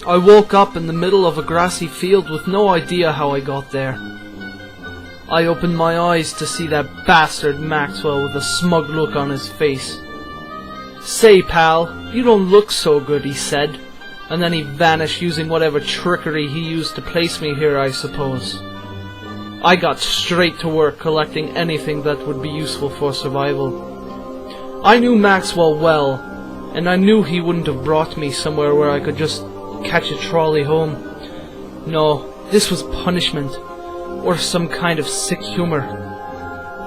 I woke up in the middle of a grassy field with no idea how I got there. I opened my eyes to see that bastard Maxwell with a smug look on his face. "Say, pal, you don't look so good," he said, and then he vanished using whatever trickery he used to place me here, I suppose. I got straight to work collecting anything that would be useful for survival. I knew Maxwell well, and I knew he wouldn't have brought me somewhere where I could just catch a trolley home. No, this was punishment, or some kind of sick humor.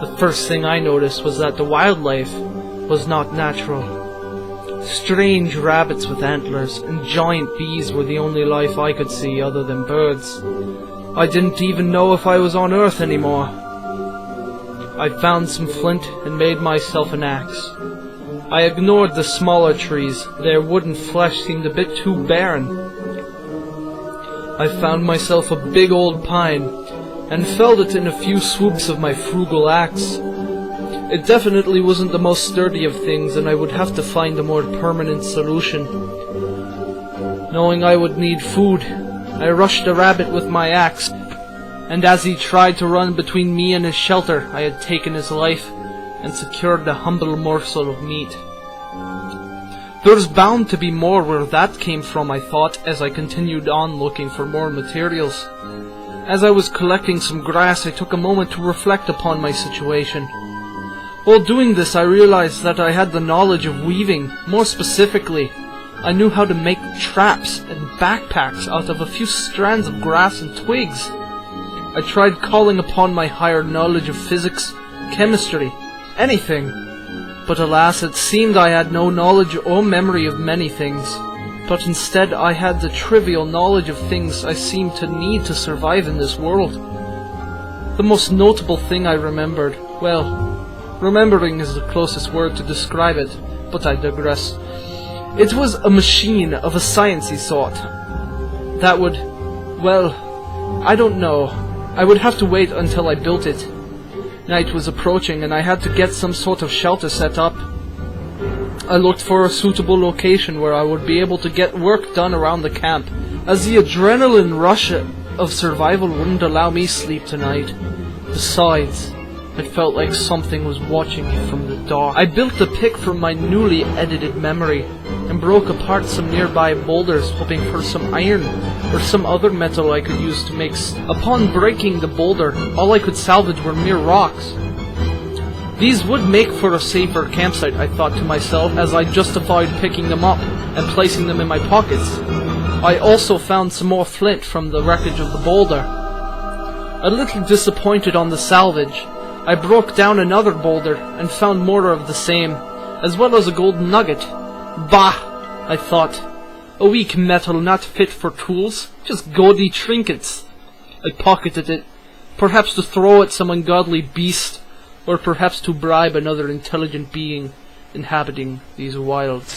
The first thing I noticed was that the wildlife was not natural. Strange rabbits with antlers and giant bees were the only life I could see other than birds. I didn't even know if I was on Earth anymore. I found some flint and made myself an axe. I ignored the smaller trees, their wooden flesh seemed a bit too barren. I found myself a big old pine, and felled it in a few swoops of my frugal axe. It definitely wasn't the most sturdy of things, and I would have to find a more permanent solution. Knowing I would need food, I rushed the rabbit with my axe, and as he tried to run between me and his shelter, I had taken his life and secured the humble morsel of meat. There's bound to be more where that came from, I thought, as I continued on looking for more materials. As I was collecting some grass, I took a moment to reflect upon my situation. While doing this, I realized that I had the knowledge of weaving. More specifically, I knew how to make traps and backpacks out of a few strands of grass and twigs. I tried calling upon my higher knowledge of physics, chemistry, anything. But alas, it seemed I had no knowledge or memory of many things. But instead I had the trivial knowledge of things I seemed to need to survive in this world. The most notable thing I remembered, well, remembering is the closest word to describe it, but I digress. It was a machine of a sciencey sort. That would, well, I don't know. I would have to wait until I built it. Night was approaching and I had to get some sort of shelter set up. I looked for a suitable location where I would be able to get work done around the camp, as the adrenaline rush of survival wouldn't allow me sleep tonight. Besides, it felt like something was watching me from the dark. I built the pick from my newly edited memory and broke apart some nearby boulders, hoping for some iron or some other metal I could use to make Upon breaking the boulder, all I could salvage were mere rocks. These would make for a safer campsite, I thought to myself, as I justified picking them up and placing them in my pockets. I also found some more flint from the wreckage of the boulder. A little disappointed on the salvage, I broke down another boulder and found more of the same, as well as a golden nugget. Bah! I thought. A weak metal not fit for tools, just gaudy trinkets. I pocketed it, perhaps to throw at some ungodly beast, or perhaps to bribe another intelligent being inhabiting these wilds.